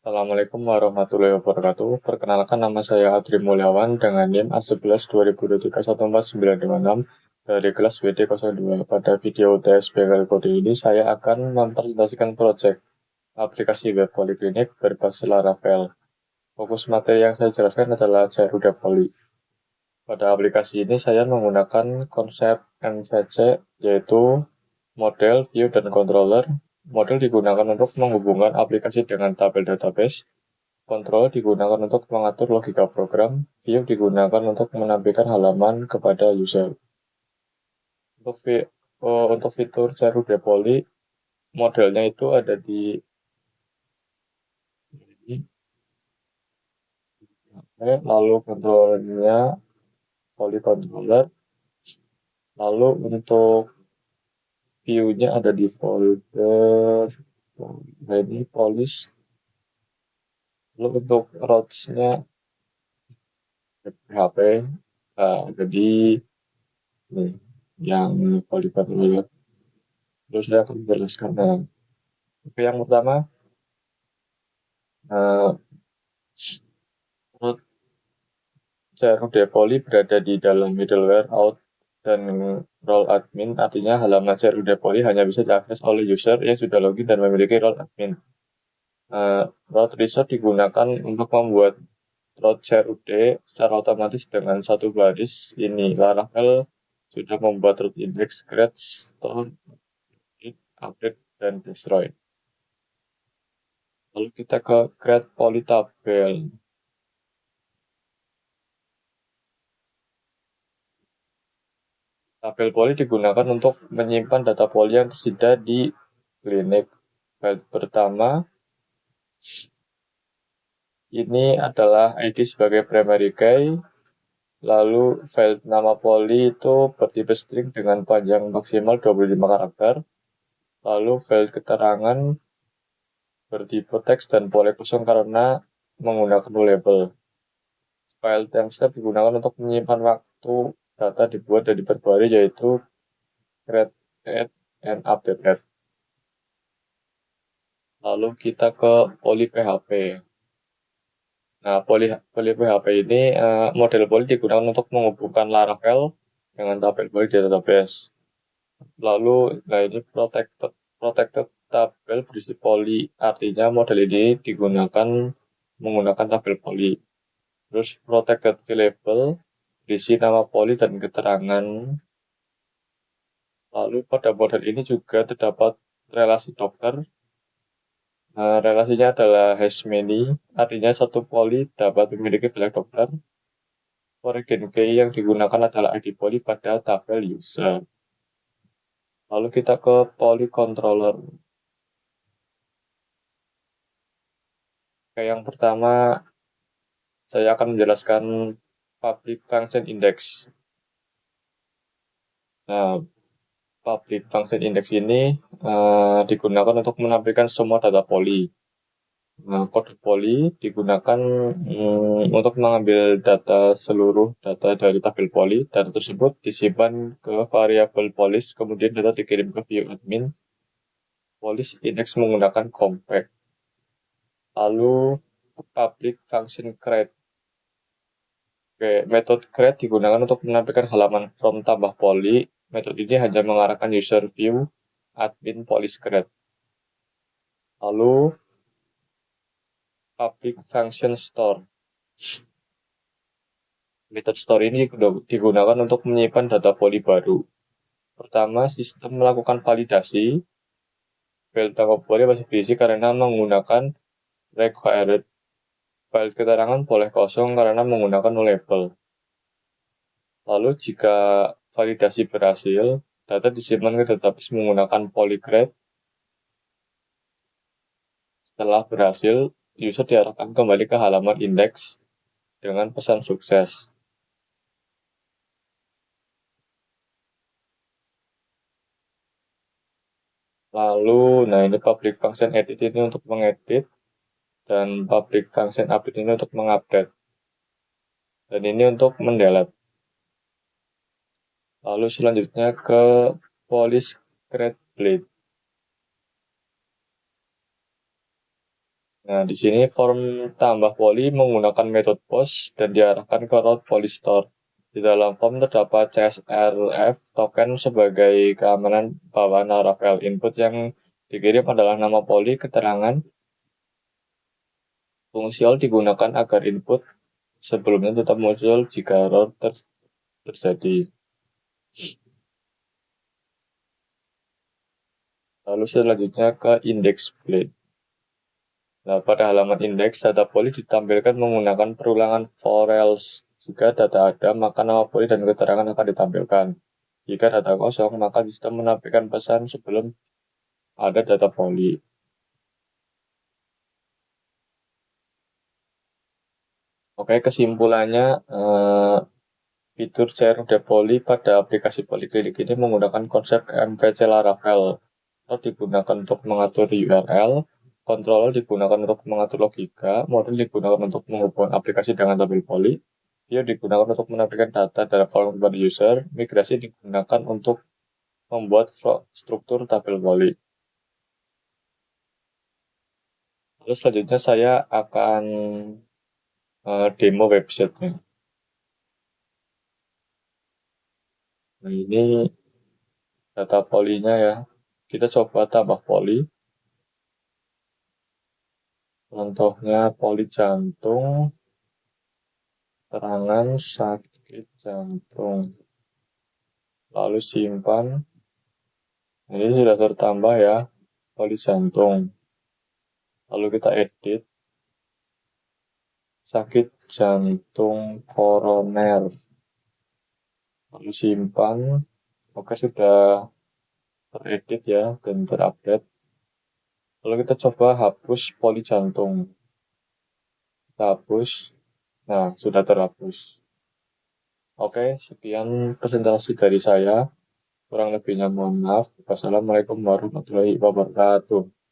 Assalamualaikum warahmatullahi wabarakatuh. Perkenalkan nama saya Adri Mulyawan dengan NIM A11 20231496 dari kelas WD02. Pada video tes BKL Kode ini saya akan mempresentasikan proyek aplikasi web poliklinik berbasis Laravel. Fokus materi yang saya jelaskan adalah Garuda Poli. Pada aplikasi ini saya menggunakan konsep MVC yaitu model, view, dan controller. Model digunakan untuk menghubungkan aplikasi dengan tabel database. Control digunakan untuk mengatur logika program. View digunakan untuk menampilkan halaman kepada user. Untuk fitur Garuda Poli, modelnya itu ada di lalu controllernya Poly Controller. Lalu untuk view-nya ada di folder ini polish. Lalu untuk routes-nya PHP jadi nih yang Polygon Layer. Terus saya akan menjelaskan. Oke, yang pertama root Garuda Poli berada di dalam middleware out dan role admin, artinya halaman Garuda Poli hanya bisa diakses oleh user yang sudah login dan memiliki role admin. Root reset digunakan untuk membuat root Garuda secara otomatis dengan satu baris ini. Laravel sudah membuat root index, create, store, update, dan destroy. Lalu kita ke create poly tabel. Tabel poly digunakan untuk menyimpan data poly yang tersedia di klinik. File pertama ini adalah ID sebagai primary key. Lalu file nama poly itu bertipe string dengan panjang maksimal 25 karakter. Lalu file keterangan bertipe teks dan boleh kosong karena menggunakan label. File timestamp digunakan untuk menyimpan waktu data dibuat dan diperbarui, yaitu create, add, and update. Lalu kita ke poly PHP. Nah, poly PHP ini model poly digunakan untuk menghubungkan Laravel dengan tabel poly di database. Lalu, nah ini protected tabel berisi poly, artinya model ini digunakan menggunakan tabel poly. Terus protected label berisi nama poly dan keterangan. Lalu pada model ini juga terdapat relasi dokter. Relasinya adalah has many, artinya satu poly dapat memiliki banyak dokter. Origin key yang digunakan adalah ID poly pada tabel user. Lalu kita ke poly controller. Oke, yang pertama saya akan menjelaskan public function index. Nah, public function index ini digunakan untuk menampilkan semua data poly. Nah, kode poly digunakan untuk mengambil seluruh data dari tabel poly. Data tersebut disimpan ke variabel polish, kemudian data dikirim ke view admin. Polish index menggunakan compact. Lalu public function create. Oke, metode create digunakan untuk menampilkan halaman from tambah poly. Metode ini hanya mengarahkan user view admin polish create. Lalu public function store. Metode store ini digunakan untuk menyimpan data poly baru. Pertama, sistem melakukan validasi. File tambah poly masih diisi karena menggunakan required. File keterangan boleh kosong karena menggunakan no label. Lalu jika validasi berhasil, data disimpan ke database menggunakan polygrade. Setelah berhasil, user diarahkan kembali ke halaman indeks dengan pesan sukses. Lalu, nah ini public function edit ini untuk mengedit, dan public function update ini untuk mengupdate. Dan ini untuk mendelete. Lalu selanjutnya ke polish create blade. Nah, di sini form tambah poli menggunakan metode post dan diarahkan ke route poly store. Di dalam form terdapat CSRF token sebagai keamanan bawaan Laravel. Input yang dikirim adalah nama poli, keterangan. Fungsi all digunakan agar input sebelumnya tetap muncul jika error terjadi. Lalu selanjutnya ke index blade. Nah, pada halaman indeks, data poli ditampilkan menggunakan perulangan for else. Jika data ada, maka nama poli dan keterangan akan ditampilkan. Jika data kosong, maka sistem menampilkan pesan sebelum ada data poli. Oke, kesimpulannya, fitur CRUD Poly pada aplikasi Poliklinik ini menggunakan konsep MVC Laravel. Atau digunakan untuk mengatur URL, controller digunakan untuk mengatur logika, model digunakan untuk menghubungkan aplikasi dengan tabel Poly, view digunakan untuk menampilkan data dalam kolom kepada user, migrasi digunakan untuk membuat struktur tabel Poly. Lalu selanjutnya saya akan demo websitenya. Nah, ini data polinya ya. Kita coba tambah poli. Contohnya poli jantung, serangan sakit jantung. Lalu simpan. Ini sudah tertambah ya, poli jantung. Lalu kita edit. Sakit jantung koroner. Lalu simpan. Oke, sudah teredit ya dan terupdate. Lalu kita coba hapus poli jantung. Kita hapus. Nah, sudah terhapus. Oke, sekian presentasi dari saya. Kurang lebihnya mohon maaf. Wassalamualaikum warahmatullahi wabarakatuh.